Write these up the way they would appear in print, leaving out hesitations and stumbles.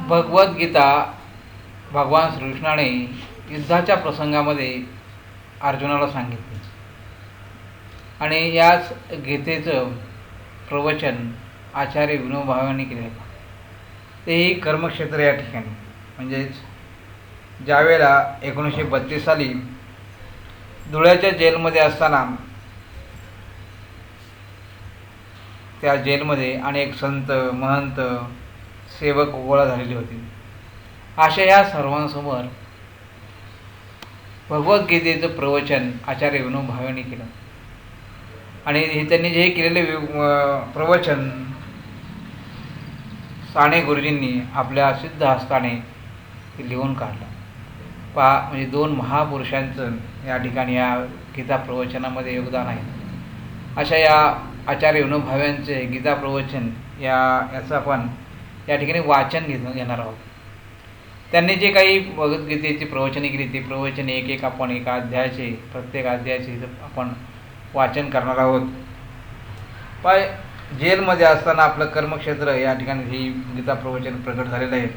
भगवद्गीता भगवान श्रीकृष्णाने युद्धाच्या प्रसंगामध्ये अर्जुनाला सांगितले आणि याच गीतेचं प्रवचन आचार्य विनोबाभावेंनी केले. तेही कर्मक्षेत्र या ठिकाणी. म्हणजेच ज्यावेळेला 1932 साली धुळ्याच्या जेलमध्ये असताना त्या जेलमध्ये अनेक संत महंत सेवक गोळा झालेले होते. अशा या सर्वांसमोर भगवद्गीतेचं प्रवचन आचार्य विनोबाभावेंनी केलं आणि हे त्यांनी जे केलेले प्रवचन साने गुरुजींनी आपल्या सिद्ध हस्ताने लिहून काढलं. म्हणजे दोन महापुरुषांचं या ठिकाणी या गीता प्रवचनामध्ये योगदान आहे. अशा या आचार्य विनोबाभावेंचे गीता प्रवचन याचं आपण या ठिकाणी वाचन घेणार आहोत. त्यांनी जे काही भगवद्गीतेची प्रवचने केली ते प्रवचन एक आपण एका अध्यायाचे प्रत्येक अध्यायाचे आपण वाचन करणार आहोत. जेलमध्ये असताना आपलं कर्मक्षेत्र या ठिकाणी ही गीता प्रवचन प्रकट झालेलं आहे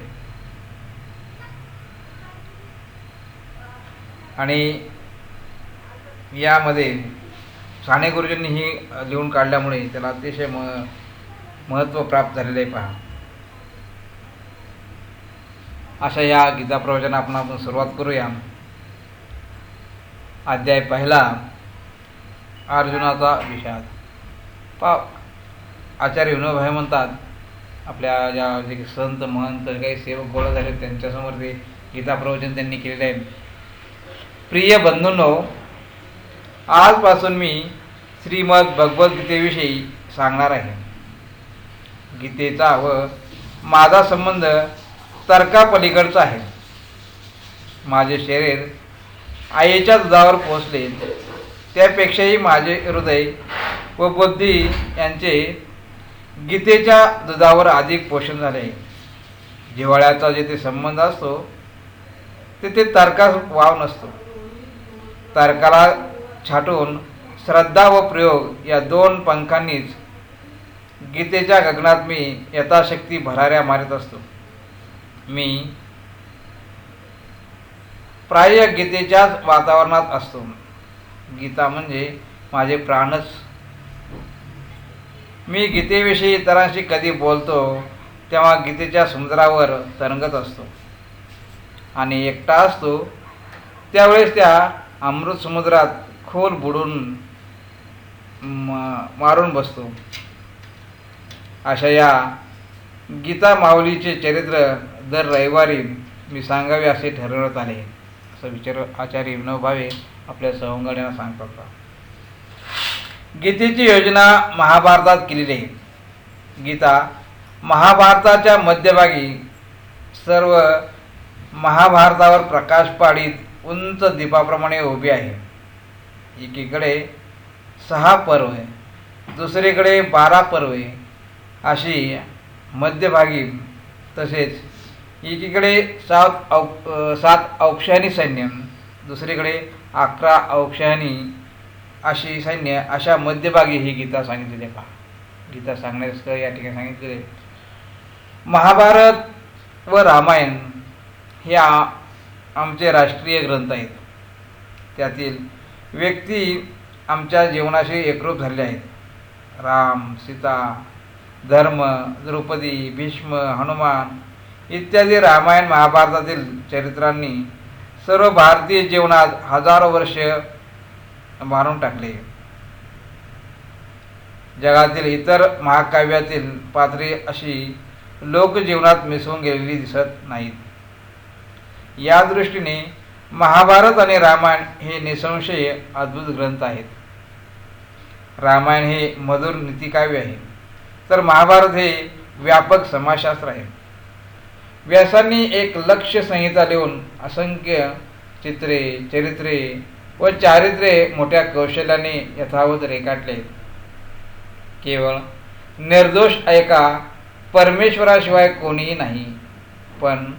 आणि यामध्ये साने गुरुजींनी ही लिहून काढल्यामुळे त्याला अतिशय महत्त्व प्राप्त झालेलं आहे. पहा, अशा या गीता प्रवचन आपण सुरुवात करूया. अध्याय पहिला, अर्जुनाचा विषाद. आचार्य विनोबाभावे म्हणतात आपल्या ज्या जे संत महंत काही सेवक गोळा झाले त्यांच्यासमोर ते गीता प्रवचन त्यांनी केलेलं आहे. प्रिय बंधूंनो, आजपासून मी श्रीमद भगवद्गीतेविषयी सांगणार आहे. गीतेचा व माझा संबंध तर्कापलीकडचा आहे. माझे शरीर आईच्या दुधावर पोचले त्यापेक्षाही माझे हृदय व बुद्धी यांचे गीतेच्या दुधावर अधिक पोषण झाले. जिव्हाळ्याचा जेथे संबंध असतो तेथे तर्कास वाव नसतो. तर्काला छाटून श्रद्धा व प्रयोग या दोन पंखांनीच गीतेच्या गगनात मी यथाशक्ती भराऱ्या मारित असतो. मी प्राय गीतेच्याच वातावरणात असतो. गीता म्हणजे माझे प्राणच. मी गीतेविषयी इतरांशी कधी बोलतो तेव्हा गीतेच्या समुद्रावर तरंगत असतो आणि एकटा असतो त्यावेळेस त्या अमृत समुद्रात खोल बुडून मारून बसतो. अशा या गीता माऊलीचे चरित्र दर रविवारी मी सांगावे असे ठरवण्यात आले, असं विचार आचार्य विनोबाभावे आपल्या सवंगड्यांना सांगतात. गीतेची योजना महाभारतात केलेली आहे. गीता महाभारताच्या मध्यभागी सर्व महाभारतावर प्रकाश पाडीत उंच दीपाप्रमाणे उभी आहे. एकीकडे 6 पर्वे, दुसरीकडे 12 पर्वे अशी मध्यभागी, तसेच एकीकडे 7 औक्षानी सैन्य, दुसरीकडे 11 औक्षानी अशी सैन्य, अशा मध्यभागी ही गीता सांगितलेली आहे. पहा, गीता सांगण्याचं या ठिकाणी सांगितलेले. महाभारत व रामायण हे आमचे राष्ट्रीय ग्रंथ आहेत. त्यातील व्यक्ती आमच्या जीवनाशी एकरूप झालेले आहेत. राम, सीता, धर्म, द्रौपदी, भीष्म, हनुमान इत्यादी रामायण महाभारतातील चरित्रांनी सर्व भारतीय जीवनात हजारो वर्ष मारून टाकले. जगातील इतर महाकाव्यातील पात्रे अशी लोकजीवनात मिसळून गेलेली दिसत नाहीत. या दृष्टीने महाभारत आणि रामायण हे निसंशय अद्भुत ग्रंथ आहेत. रामायण हे मधुर नीतिकाव्य आहे, तर महाभारत हे व्यापक समाजशास्त्र आहे. व्यासांनी एक लक्ष्य संहिता लिहून असंख्य चित्रे, चरित्रे व चारित्र्ये मोठ्या कौशल्याने यथावत रेखाटले. केवळ निर्दोष ऐका परमेश्वराशिवाय कोणीही नाही, पण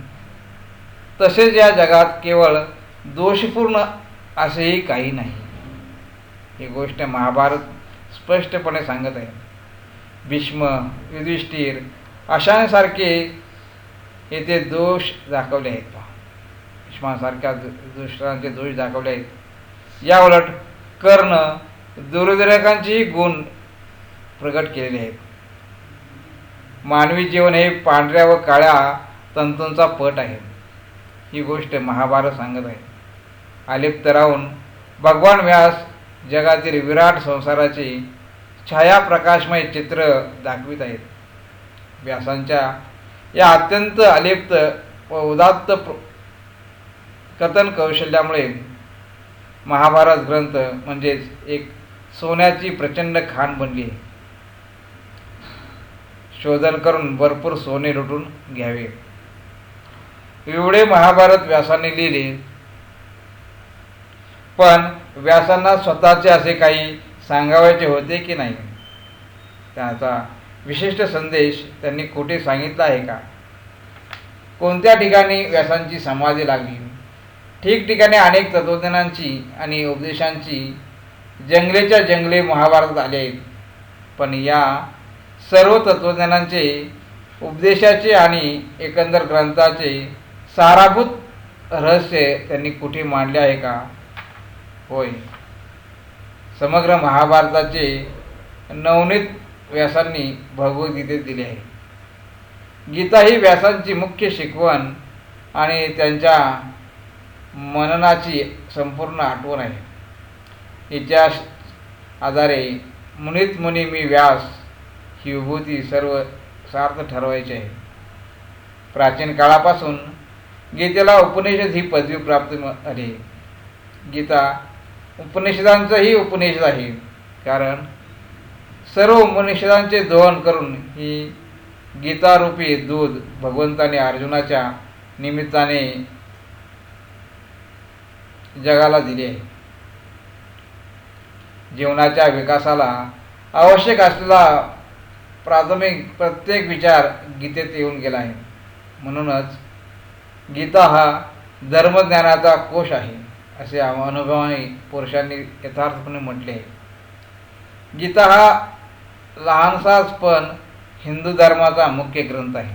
तसेच या जगात केवळ दोषपूर्ण असेही काही नाही. ही गोष्ट महाभारत स्पष्टपणे सांगत आहे. भीष्म, युधिष्ठिर अशांसारखे येथे दोष दाखवले आहेत पहा. भीष्मासारख्या दुष्टांचे दोष दाखवले आहेत. या उलट कर्ण दुर्योधनांचेही गुण प्रगट केलेले आहेत. मानवी जीवन हे पांढऱ्या व काळ्या तंतूंचा पट आहे. ही गोष्ट महाभारत सांगत आहे. अलिप्त राहून भगवान व्यास जगातील विराट संसाराचे छाया प्रकाशमय चित्र दाखवित आहेत. व्यासांच्या या अत्यंत अलिप्त व उदात्त कथन कौशल्यामुळे महाभारत ग्रंथ म्हणजेच एक सोन्याची प्रचंड खाण बनली आहे. शोधन करून भरपूर सोने लुटून घ्यावे. एवढे महाभारत व्यासाने लिहिले, पण व्यासांना स्वतःचे असे काही सांगावायचे होते की नाही? त्याचा विशिष्ट संदेश त्यांनी कुठे सांगितला आहे का? कोणत्या ठिकाणी व्यासांची समाधी लागली? ठिकठिकाणी अनेक तत्वज्ञानांची आणि उपदेशांची जंगलेच्या जंगले महाभारतात आले आहेत, पण या सर्व तत्वज्ञानांचे, उपदेशाचे आणि एकंदर ग्रंथाचे साराभूत रहस्य त्यांनी कुठे मांडले आहे का? होय, समग्र महाभारताचे नवनीत व्यासांनी भगवद्गीतेत दिले आहे. गीता ही व्यासांची मुख्य शिकवण आणि त्यांच्या मननाची संपूर्ण आठवण आहे. हिच्या आधारे मुनीत मुनी मी व्यास ही विभूती सर्व सार्थ ठरवायची आहे. प्राचीन काळापासून गीतेला उपनिषद ही पदवी प्राप्त झाली. गीता उपनिषदांचाही उपनिषद आहे, कारण सर्व उपनिषदांचे दोहन करून ही गीतारूपी दूध भगवंताने अर्जुनाच्या निमित्ताने जगाला दिले आहे. जीवनाच्या विकासाला आवश्यक असलेला प्राथमिक प्रत्येक विचार गीतेत येऊन गेला आहे. म्हणूनच गीता हा धर्मज्ञानाचा कोश आहे, असे अनुभवी पुरुषांनी यथार्थपणे म्हटले आहे. गीता हा लहानसाच पण हिंदू धर्माचा मुख्य ग्रंथ आहे.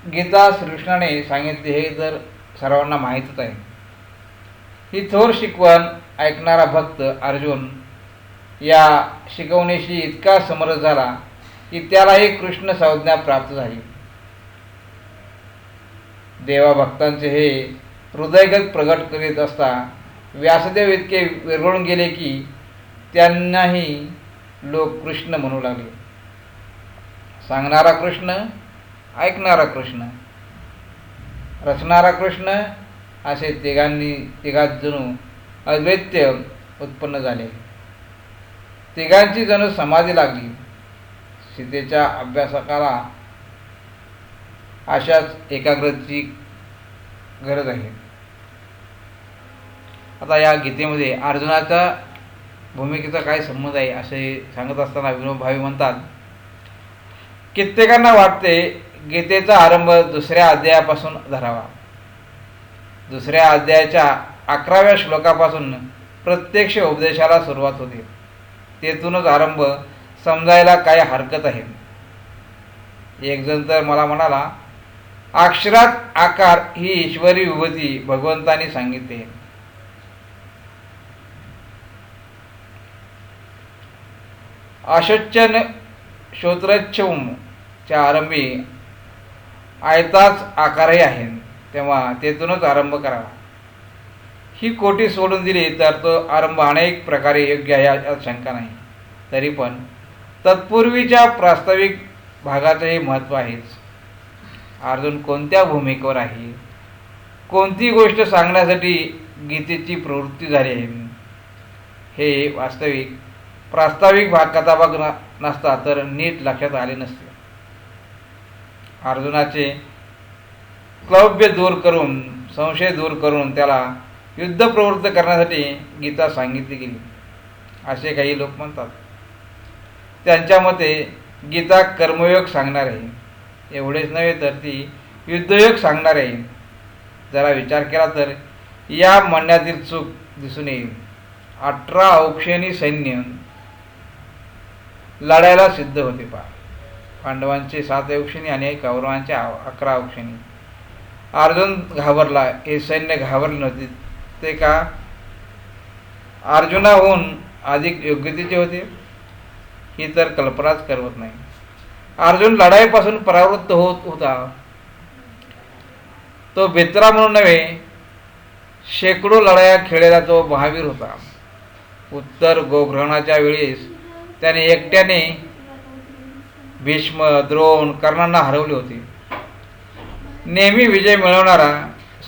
गीता श्रीकृष्णाने सांगितले हे तर सर्वांना माहीतच आहे. ही थोर शिकवण ऐकणारा भक्त अर्जुन या शिकवणीशी इतका समरस झाला की त्यालाही कृष्ण संज्ञा प्राप्त झाली. देवाभक्तांचे हे हृदयगत प्रगट करीत असता व्यासदेव इतके विरघळून गेले की त्यांनाही लोक कृष्ण म्हणू लागले. सांगणारा कृष्ण, ऐकणारा कृष्ण, रचणारा कृष्ण असे तिघात जणू अद्वैत्य उत्पन्न झाले. तिघांची जणू समाधी लागली. सीतेच्या अभ्यासकाला अशाच एकाग्रतेची गरज आहे. आता या गीतेमध्ये अर्जुनाच्या भूमिकेचा काय संबंध आहे असे सांगत असताना विनोद भावे म्हणतात, कित्येकांना वाटते गीतेचा आरंभ 2ऱ्या अध्यायापासून धरावा. 2ऱ्या अध्यायाच्या 11व्या श्लोकापासून प्रत्यक्ष उपदेशाला सुरुवात होते. तेथूनच आरंभ समजायला काय हरकत आहे. एक जण तर मला म्हणाला, अक्षरात आकार ही ईश्वरी विभूती भगवंतांनी सांगितले. अशोचन श्रोत्रच्छम च्या आरंभी आयताच आकारही आहे, तेव्हा तेथूनच आरंभ करावा. ही कोटी सोडून दिली तर तो आरंभ अनेक प्रकारे योग्य आहे यात शंका नाही. तरी पण तत्पूर्वीच्या प्रास्ताविक भागाचंही महत्त्व आहेच. अर्जुन कोणत्या भूमिकेवर आहे, कोणती गोष्ट सांगण्यासाठी गीतेची प्रवृत्ती झाली आहे, हे वास्तविक प्रास्ताविक कथाभाग नसता तर नीट लक्षात आले नसते. अर्जुनाचे क्लौब्य दूर करून, संशय दूर करून त्याला युद्ध प्रवृत्त करण्यासाठी गीता सांगितली गेली असे काही लोक म्हणतात. त्यांच्या मते गीता कर्मयोग सांगणार आहे. एवढेच नव्हे तर ती युद्धयोग सांगणार आहे. जरा विचार केला तर या म्हणण्यातील चूक दिसून येईल. 18 औक्षणी सैन्य लढायला सिद्ध होते पहा. पांडवांचे 7 औक्षणी आणि कौरवांचे 11 औक्षणी. अर्जुन घाबरला. हे सैन्य घाबरले नव्हते ते का अर्जुनाहून अधिक योग्यतेचे होते? ही तर कल्पनाच करवत नाही. अर्जुन लढाईपासून परावृत्त होत होता. तो बेतरा म्हणून नव्हे, शेकडो लढाया खेळलेला तो महावीर होता. उत्तर गोग्रहणाच्या वेळेस त्याने एकट्याने भीष्म, द्रोण, कर्णांना हरवले होते. नेहमी विजय मिळवणारा,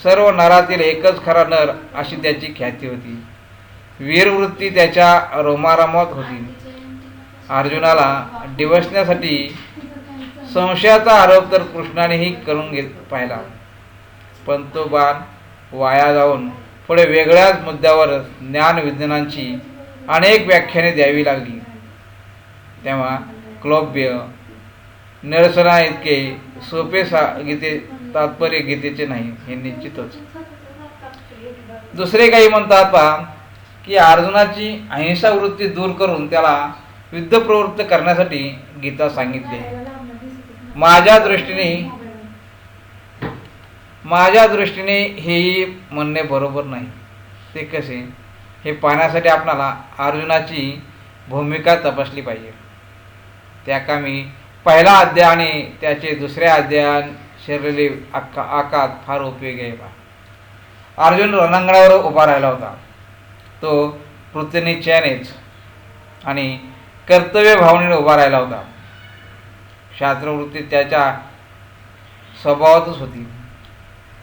सर्व नरातील एकच खरा नर अशी त्याची ख्याती होती. वीरवृत्ती त्याच्या रोमारोमात होती. अर्जुनाला डिवचण्यासाठी संशयाचा आरोप तर कृष्णानेही करून पाहिला, पण तो बाण वाया जाऊन पुढे वेगळ्याच मुद्द्यावर ज्ञानविज्ञानांची अनेक व्याख्याने द्यावी लागली. तेव्हा क्लौब्य निरसना इतके सोपे गीते तात्पर्य गीतेचे नाही हे निश्चितच. दुसरे काही म्हणतात पहा की अर्जुनाची अहिंसा वृत्ती दूर करून त्याला युद्ध प्रवृत्त करण्यासाठी गीता सांगितली. माझ्या दृष्टीने हेही म्हणणे बरोबर नाही. ते कसे हे पाहण्यासाठी आपणाला अर्जुनाची भूमिका तपासली पाहिजे. त्या कामी पहिला अध्याय आणि त्याचे दुसऱ्या अध्यायात शिरलेले आकात फार उपयोगी आहे. अर्जुन रणांगणावर उभा राहिला होता. तो कृतनिश्चयानेच आणि कर्तव्य भावनेने उभा राहिला होता. शास्त्रवृत्ती त्याच्या स्वभावातच होती.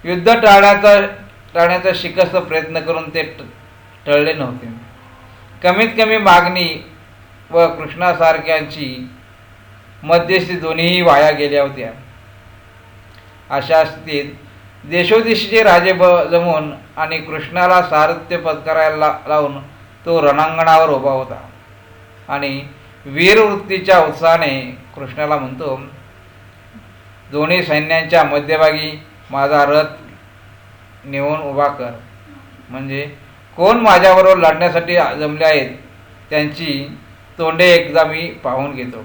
युद्ध टाळण्याचा शिकस्त प्रयत्न करून ते टळले नव्हते. कमीत कमी मागणी व कृष्णासारख्यांची मध्यस्थी दोन्हीही वाया गेल्या होत्या. अशा स्थितीत देशोदेशीचे राजे जमून आणि कृष्णाला सारथ्य पत्करायला लावून तो रणांगणावर उभा होता आणि वीरवृत्तीच्या उत्साहाने कृष्णाला म्हणतो, दोन्ही सैन्यांच्या मध्यभागी माझा रथ नेऊन उभा कर, म्हणजे कोण माझ्याबरोबर लढण्यासाठी जमले आहेत त्यांची तोंडे एकदा मी पाहून घेतो.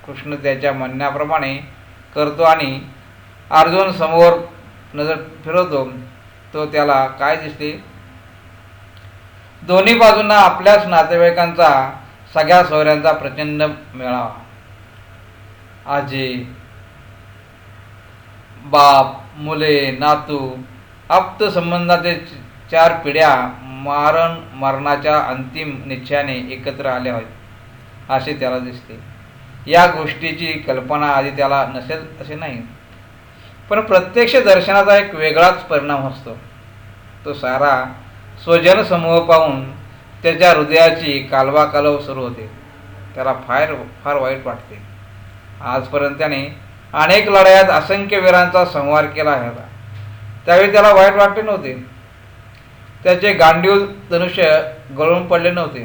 कृष्ण त्याच्या म्हणण्याप्रमाणे करतो आणि अर्जुन समोर नजर फिरवतो. तो त्याला काय दिसते? दोन्ही बाजूंना आपल्याच नातेवाईकांचा, सगळ्या सोयऱ्यांचा प्रचंड मेळावा. आजी, बाप, मुले, नातू, आप्त संबंधाचे 4 पिढ्या मरणाच्या अंतिम निश्चयाने एकत्र आल्या आहेत असे त्याला दिसते. या गोष्टीची कल्पना आधी त्याला नसेल असे नाही, पण प्रत्यक्ष दर्शनाचा एक वेगळाच परिणाम असतो. तो सारा स्वजन समूह पाहून त्याच्या हृदयाची कालवाकालव सुरू होते. त्याला फार वाईट वाटते. आजपर्यंत त्याने अनेक लढायात असंख्य वीरांचा संहार केला होता. त्यावेळी त्याला वाईट वाटले नव्हते. त्याचे गांडीव धनुष्य गळून पडले नव्हते.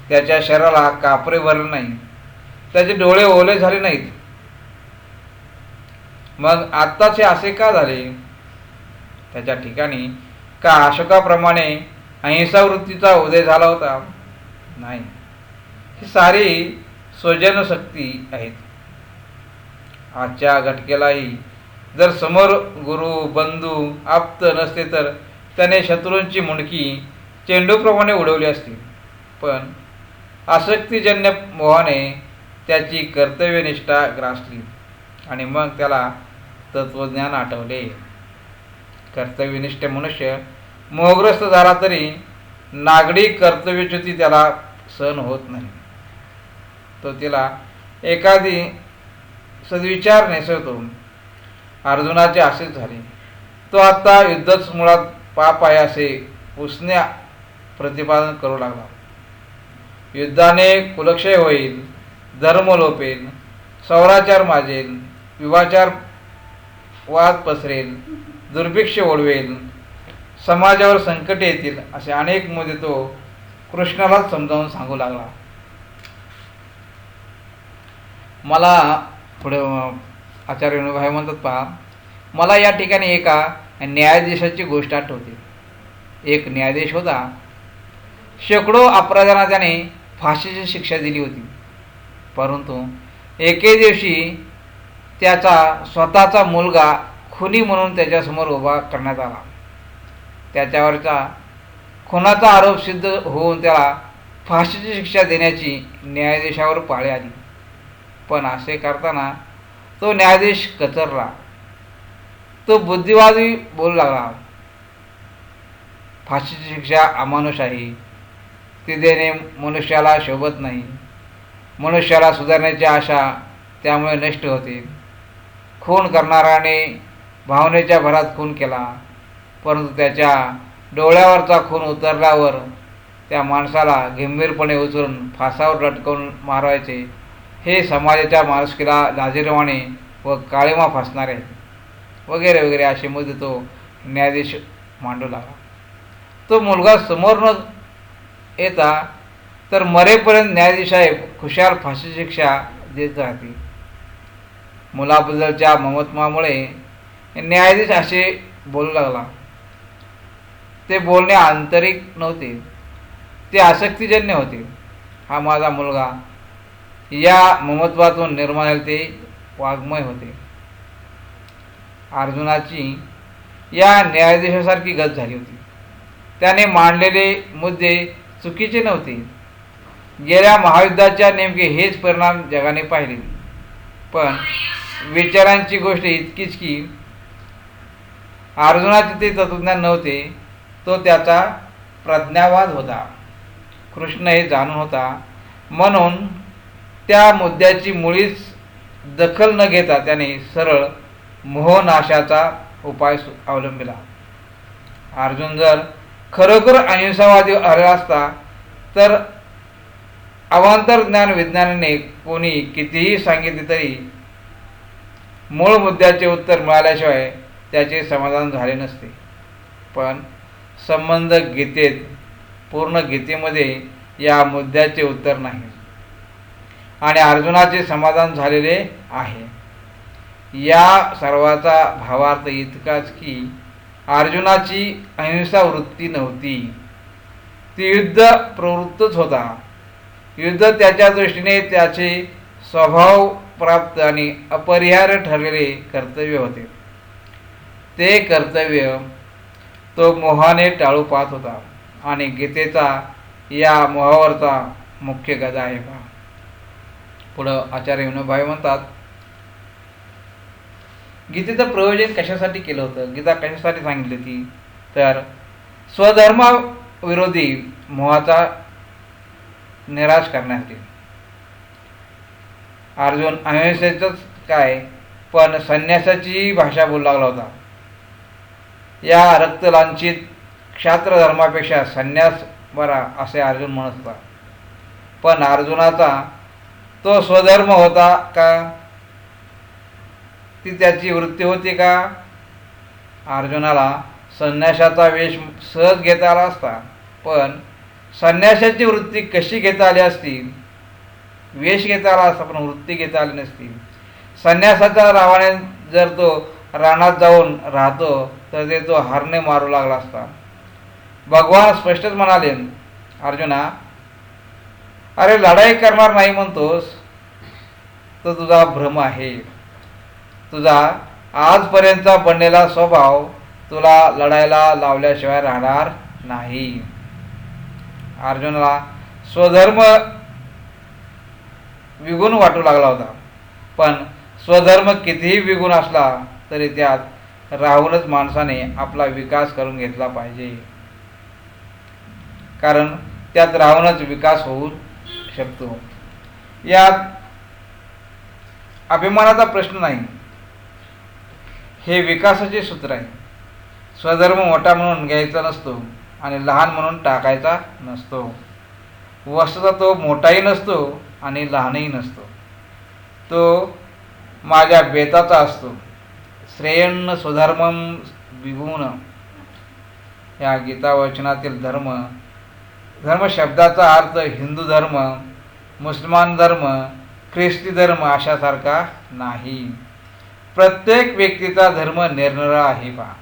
त्याच्या शरीराला कापरे भरले नाही. त्याचे डोळे ओले झाले नाहीत. मग आत्ताचे असे का झाले? त्याच्या ठिकाणी का अशोकाप्रमाणे अहिंसा वृत्तीचा उदय झाला होता? नाही, ही सारी स्वजन शक्ती आहेत. आजच्या घटकेलाही जर समोर गुरु, बंधू, आप्त नसते तर त्याने शत्रूंची मुंडकी चेंडूप्रमाणे उडवली असती. पण आसक्तीजन्य मोहाने त्याची कर्तव्यनिष्ठा ग्रासली आणि मग त्याला तत्वज्ञान आठवले. कर्तव्यनिष्ठ मनुष्य मोहग्रस्त झाला तरी नागडी कर्तव्यच्युती त्याला सहन होत नाही. तो तिला एखादी सद्विचार नेसवतो. अर्जुनाचे असेच झाले. तो आता युद्धच मुळात पाप आहे असे पुसण्या प्रतिपादन करू लागला. युद्धाने कुलक्षय होईल, धर्म लोपेल, सौराचार माजेल, विवाचार वाद पसरेल, दुर्भिक्ष ओढवेल, समाजावर संकटे येतील असे अनेक मुद्दे तो कृष्णालाच समजावून सांगू लागला. मला पुढे आचार्य विनोभाई म्हणतात पहा, मला या ठिकाणी एका न्यायाधीशाची गोष्ट आठवते. एक न्यायाधीश होता. शेकडो अपराध्यांना त्याने फाशीची शिक्षा दिली होती. परंतु एके दिवशी त्याचा स्वतःचा मुलगा खुनी म्हणून त्याच्यासमोर उभा करण्यात आला. त्याच्यावरचा खुनाचा आरोप सिद्ध होऊन त्याला फाशीची शिक्षा देण्याची न्यायाधीशावर पाळी आली. पण असे करताना तो न्यायाधीश कचरला. तो बुद्धिवादी बोलू लागला, फाशीची शिक्षा अमानुष आहे, ती देणे मनुष्याला शोभत नाही. मनुष्याला सुधारण्याची आशा त्यामुळे नष्ट होते. खून करणाऱ्याने भावनेच्या भरात खून केला, परंतु त्याच्या डोळ्यावरचा खून उतरल्यावर त्या माणसाला गंभीरपणे उचलून फासावर लटकवून मारवायचे हे समाजाच्या माणुसकीला लाजिरवाणे व काळिमा फासणारे वगैरे वगैरे असे मुद्दे तो न्यायाधीश मांडू लागला. तो मुलगा समोर न येता तर मरेपर्यंत न्यायाधीश साहेब खुशाल फाशी शिक्षा देत राहतील. मुलाबद्दलच्या ममत्वामुळे न्यायाधीश असे बोलू लागला. ते बोलणे आंतरिक नव्हते, ते आसक्तीजन्य होते. हा माझा मुलगा या ममत्वातून निर्माण झाले ते वाङ्मय होते. अर्जुनाची या न्यायाधीशासारखी गत झाली होती. त्याने मांडलेले मुद्दे चुकीचे नव्हते. गेल्या महायुद्धाच्या नेमके हेच परिणाम जगाने पाहिले. पण विचारांची गोष्ट इतकीच की अर्जुनाचे ते तत्वज्ञान नव्हते, तो त्याचा प्रज्ञावाद होता. कृष्ण हे जाणून होता, म्हणून त्या मुद्द्याची मुळीच दखल न घेता त्याने सरळ मोहनाशाचा उपाय अवलंबिला. अर्जुन जर खरोखर अहिंसावादी आला असता तर अवांतर ज्ञान विज्ञानाने कोणी कितीही सांगितले तरी मूळ मुद्द्याचे उत्तर मिळाल्याशिवाय त्याचे समाधान झाले नसते. पण संबंध गीतेत, पूर्ण गीतेमध्ये या मुद्द्याचे उत्तर नाही आणि अर्जुनाचे समाधान झालेले आहे. या सर्वाचा भावार्थ इतकाच की अर्जुनाची अहिंसा वृत्ती नव्हती, ती युद्ध प्रवृत्तच होता. युद्ध त्याच्या दृष्टीने त्याचे स्वभाव प्राप्त आणि अपरिहार्य ठरलेले कर्तव्य होते. ते कर्तव्य तो मोहाने टाळू पाहत होता आणि गीतेचा या मोहावरचा मुख्य गदा आहे. पुढं आचार्य विनोबाई म्हणतात, गीतेचं प्रयोजन कशासाठी केलं होतं, गीता कशासाठी सांगितली ती, तर स्वधर्माविरोधी मोहाचा निराश करण्यासाठी. अर्जुन अहिंसेचंच काय पण संन्यासाची भाषा बोलू लागला होता. या रक्तलांछित क्षात्र धर्मापेक्षा संन्यास बरा असे अर्जुन म्हणत होता. पण अर्जुनाचा तो स्वधर्म होता का, ती त्याची वृत्ती होती का? अर्जुनाला संन्यासाचा वेश सहज घेता आला असता, पण संन्यासाची वृत्ती कशी घेता आली असती? वेश घेता आला असता पण वृत्ती घेता आली नसती. संन्यासाच्या नावाने जर तो रानात जाऊन राहतो तर ते तो हरणे मारू लागला असता. भगवान स्पष्टच म्हणाले, अर्जुना, अरे लढाई करणार नाही म्हणतोस तो तुझा भ्रम आहे. तुझा आजपर्यंतचा बनलेला स्वभाव तुला लढायला लावल्याशिवाय राहणार नाही. अर्जुनाला स्वधर्म विगुण वाटू लागला होता, पण स्वधर्म कितीही विगुण असला तरी त्यात राहूनच माणसाने आपला विकास करून घेतला पाहिजे, कारण त्यात राहूनच विकास होऊ शकतो. यात अभिमानाचा प्रश्न नाही, हे विकासाचे सूत्र आहे. स्वधर्म मोठा म्हणून घ्यायचा नसतो आणि लहान म्हणून टाकायचा नसतो. वस्तुतः तो मोठाही नसतो आणि लहानही नसतो, तो माझ्या बेताचा असतो. श्रेयन्न स्वधर्मम विगुण. या गीता वचनातील धर्म, धर्म शब्दाचा अर्थ हिंदू धर्म, मुसलमान धर्म, ख्रिस्ती धर्म अशासारखा नाही. प्रत्येक व्यक्तीचा धर्म निरनिराळा आहे. पहा,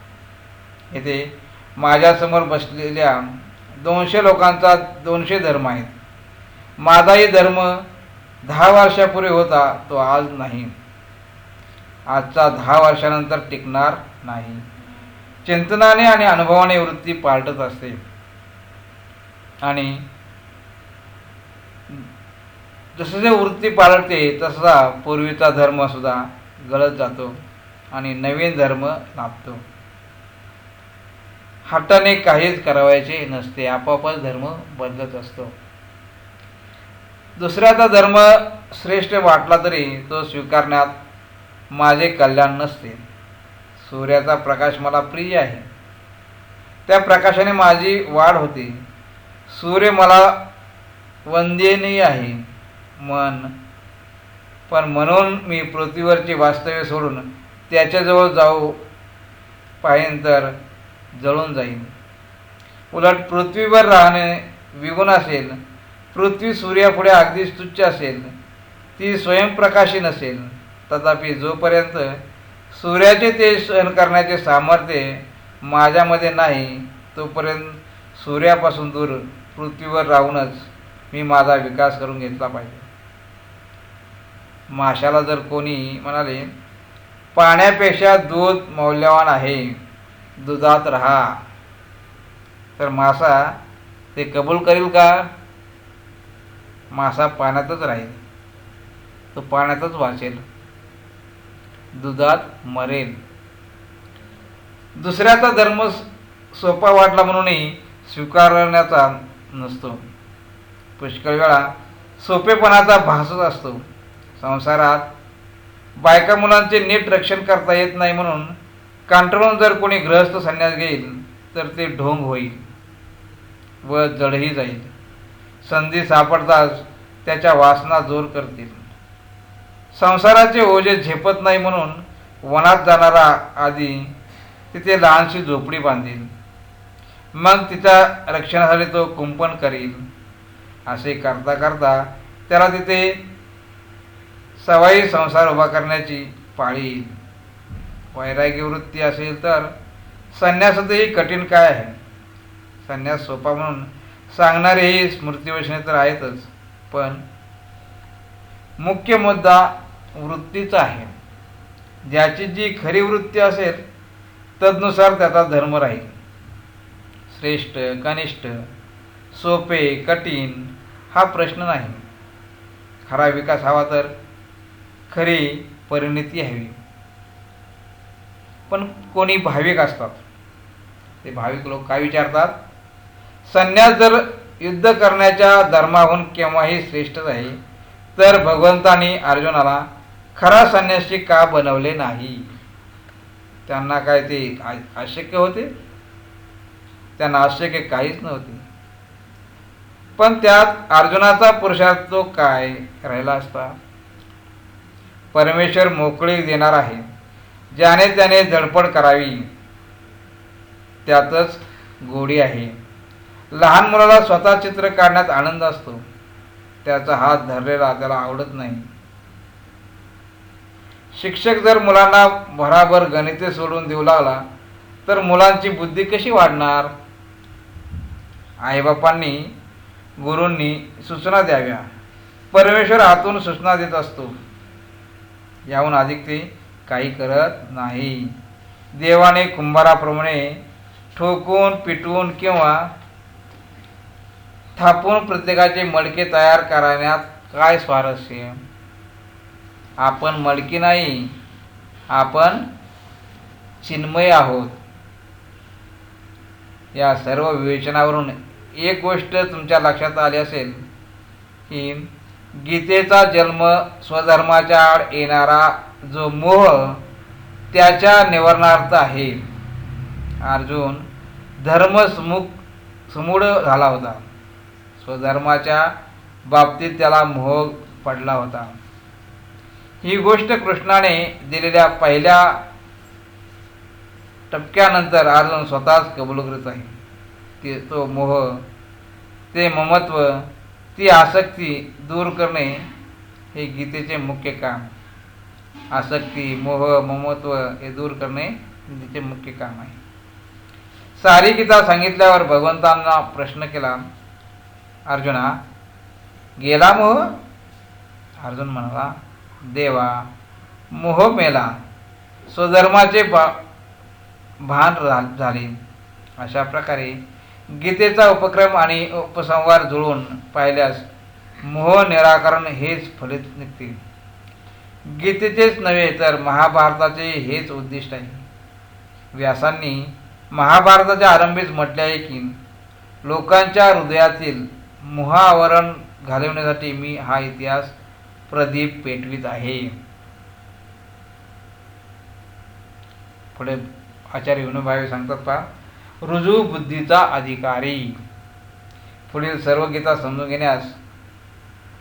येथे माझ्यासमोर बसलेल्या 200 लोकांचा 200 धर्म आहेत. माझाही धर्म 10 वर्षापूर्वी होता तो आज नाही, आजचा 10 वर्षानंतर टिकणार नाही. चिंतनाने आणि अनुभवाने वृत्ती पालटत असते आणि जसं जे वृत्ती पालटते तसा पूर्वीचा धर्म सुद्धा गळत जातो आणि नवीन धर्म लाभतो. हट्टाने काहीच करावायचे नसते, आपोआपच धर्म बदलत असतो. दुसऱ्याचा धर्म श्रेष्ठ वाटला तरी तो स्वीकारण्यात माझे कल्याण नसते. सूर्याचा प्रकाश मला प्रिय आहे, त्या प्रकाशाने माझी वाढ होते. सूर्य मला वंदनीय आहे पण म्हणून मी पृथ्वीवरची वास्तव्य सोडून त्याच्याजवळ जाऊ पाहिन तर जळून जाईन. उलट पृथ्वीवर राहणे विगुण असेल. पृथ्वी सूर्यापुढे अगदीच तुच्छ असेल, ती स्वयंप्रकाशी नसेल. तथापि जोपर्यंत सूर्याचे तेज सहन करण्याचे सामर्थ्य माझ्यामध्ये नाही तोपर्यंत सूर्यापासून दूर पृथ्वीवर राहूनच मी माझा विकास करून घेतला पाहिजे. माशाला जर कोणी म्हणाले पाण्यापेक्षा दूध मौल्यवान आहे, दुधात राहा, तर मासा ते कबूल करेल का? मासा पाण्यातच राहील, तो पाण्यातच वाचेल, दुधात मरेल. दुसऱ्याचा धर्म सोपा वाटला म्हणूनही स्वीकारण्याचा नसतो. पुष्कळ वेळा सोपेपणाचा भासच असतो. संसारात बायका मुलांचे नीट रक्षण करता येत नाही म्हणून कंटाळून जर कोणी गृहस्थ संन्यास घेईल तर ते ढोंग होईल व जडही जाईल. संधी सापडताच त्याच्या वासना जोर करतील. संसाराचे ओझे झेपत नाही म्हणून वनात जाणारा आधी तिथे लहानशी झोपडी बांधील, मग तिच्या रक्षणासाठी तो कुंपण करील. असे करता करता त्याला तिथे सवाई संसार उभा करण्याची पाळी येईल. वैराग्य वृत्ती असेल तर संन्यासातही कठीण काय आहे. संन्यास सोपा म्हणून सांगणारेही स्मृतिवचने तर आहेतच, पण मुख्य मुद्दा वृत्तीचा आहे. ज्याची जी खरी वृत्ती असेल तदनुसार त्याचा धर्म राहील. श्रेष्ठ कनिष्ठ, सोपे कठीण हा प्रश्न नाही. खरा विकास हवा तर खरी परिणती हवी. पण कोणी भाविक असतात, ते भाविक लोक काय विचारतात, संन्यास जर युद्ध करण्याच्या धर्माहून केव्हाही श्रेष्ठच आहे, तर भगवंतांनी अर्जुनाला खरा संन्यासी का बनवले नाही? त्यांना काय ते अशक्य होते? त्यांना अशक्य काहीच नव्हते. पण त्यात अर्जुनाचा पुरुषार्थ तो काय राहिला असता? परमेश्वर मोकळीक देणार आहे, ज्याने त्याने धडपड करावी त्यातच गोडी आहे. लहान मुलाला स्वतः चित्र काढण्यात आनंद असतो, त्याचा हात धरलेला त्याला आवडत नाही. शिक्षक जर मुलांना भराभर गणिते सोडून देऊ लागला तर मुलांची बुद्धी कशी वाढणार? आईबापांनी गुरूंनी सूचना द्याव्या. परमेश्वर हातून सूचना देत असतो, याहून अधिक ते काही करत नाही. देवाने कुंभाराप्रमाणे ठोकून पिटवून किंवा थापून प्रत्येकाचे मडके तयार करण्यात काय स्वारस्य? आपण मडकी नाही, आपण चिन्मय आहोत. या सर्व विवेचनावरून एक गोष्ट तुमच्या लक्षात आली असेल की गीतेचा जन्म स्वधर्माच्या आड येणारा जो मोह त्याच्या निवारणार्थ आहे. अर्जुन धर्मसमूढ झाला होता, स्वधर्माच्या बाबतीत त्याला मोह पडला होता. ही गोष्ट कृष्णाने दिलेल्या पहिल्या टप्प्यानंतर अर्जुन स्वतःच कबूल करत आहे. तो मोह, ते ममत्व, ती आसक्ती दूर करणे हे गीतेचे मुख्य काम. आसक्ती, मोह, ममत्व हे दूर करणे गीतेचे मुख्य काम आहे. सारी गीता सांगितल्यावर भगवंतांना प्रश्न केला, अर्जुना गेला मोह? अर्जुन म्हणाला, देवा, मोह मेला, स्वधर्माचे भान झाले. अशा प्रकारे गीतेचा उपक्रम आणि उपसंहार जुळवून पाहिल्यास मोह निराकरण हेच फलित निघते. गीतेचेच नव्हे तर महाभारताचे हेच उद्दिष्ट आहे. व्यासांनी महाभारताच्या आरंभीच म्हटले आहे की लोकांच्या हृदयातील मोहावरण घालवण्यासाठी मी हा इतिहास प्रदीप पेटवित आहे. पुढे आचार्य विनोबा सांगतात पहा, रुजू बुद्धीचा अधिकारी. पुढील सर्व गीता समजून घेण्यास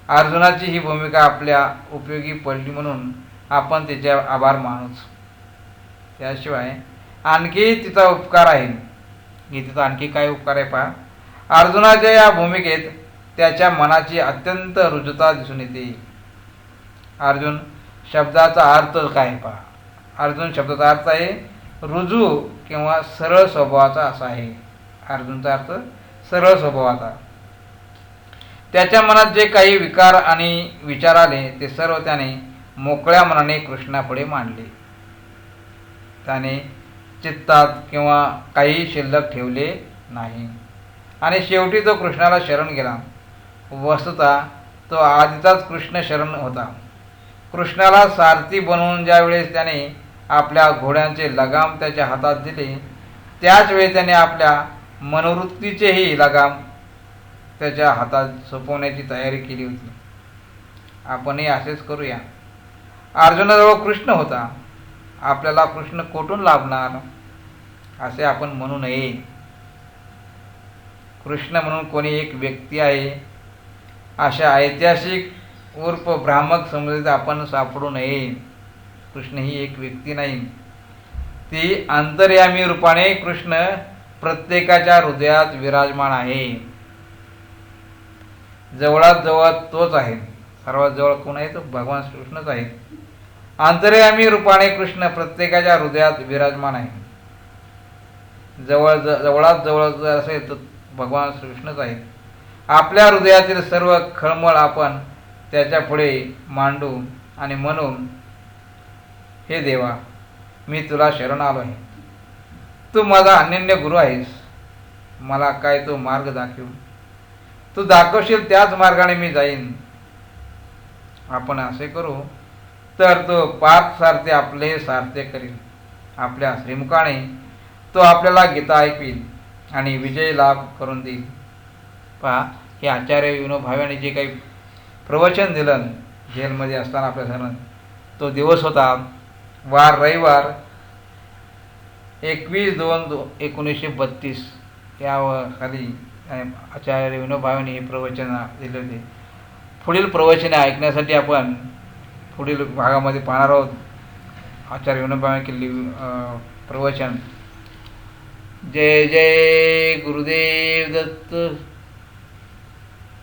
अर्जुनाची ही भूमिका आपल्या उपयोगी पडली म्हणून आपण तिचे आभार मानूच. त्याशिवाय आणखी तिचा उपकार आहे. गीतेचा आणखी काय उपकार आहे पहा. अर्जुनाच्या या भूमिकेत त्याच्या मनाची अत्यंत रुजुता दिसून येते. अर्जुन शब्दाचा अर्थ काय पहा. अर्जुन शब्दाचा अर्थ आहे रुजू किंवा सरळ स्वभावाचा असा आहे. अर्जुनचा अर्थ सरळ स्वभावाचा. त्याच्या मनात जे काही विकार आणि विचार आले ते सर्व त्याने मोकळ्या मनाने कृष्णापुढे मांडले. त्याने चित्तात किंवा काही शिल्लक ठेवले नाही आणि शेवटी तो कृष्णाला शरण गेला. वस्तुतः तो आधीचाच कृष्ण शरण होता. कृष्णाला सारथी बनवून ज्यावेळेस त्याने आपल्या घोड्यांचे लगाम त्याच्या हातात दिले त्याच वेळी त्याने आपल्या मनोवृत्तीचेही लगाम त्याच्या हातात सोपवण्याची तयारी केली होती. आपणही असेच करूया. अर्जुनाजवळ कृष्ण होता, आपल्याला कृष्ण कोठून लाभणार असे आपण म्हणू नये. कृष्ण म्हणून कोणी एक व्यक्ती आहे अशा ऐतिहासिक उर्फ भ्रामक समजुतीत आपण सापडू नये. कृष्ण ही एक व्यक्ती नाही, ती अंतर्यामी रूपाने कृष्ण प्रत्येकाच्या हृदयात विराजमान आहे. जवळात जवळ तोच आहे. सर्वात जवळ कोण आहे तो भगवान कृष्णच आहे. अंतर्यामी रूपाने कृष्ण प्रत्येकाच्या हृदयात विराजमान आहे. जवळात जवळ जर असेल तर भगवान कृष्णच आहे. आपल्या हृदयातील सर्व खळमळ आपण त्याच्या पुढे मांडू आणि म्हणून, हे देवा, मी तुला शरण आलो आहे. तू माझा अनन्य गुरु आहेस. मला काय तो मार्ग दाखव. तू दाखवशील त्याच मार्गाने मी जाईन. आपण असे करू तर तो पार्थ सारथे आपले सारथे करील. आपल्या श्रीमुखाने तो आपल्याला गीता ऐकवील आणि विजय लाभ करून देईल. पहा, हे आचार्य विनोबा भावेने जे काही प्रवचन दिलं जेलमध्ये असताना आपल्या सण, तो दिवस होता वार रविवार 21/2/1932. या खाली आचार्य विनोबा भावेने हे प्रवचन दिले होते. पुढील प्रवचने ऐकण्यासाठी आपण पुढील भागामध्ये पाहणार आहोत. आचार्य विनोबा भावे केलेली प्रवचन. जय जय गुरुदेव दत्त.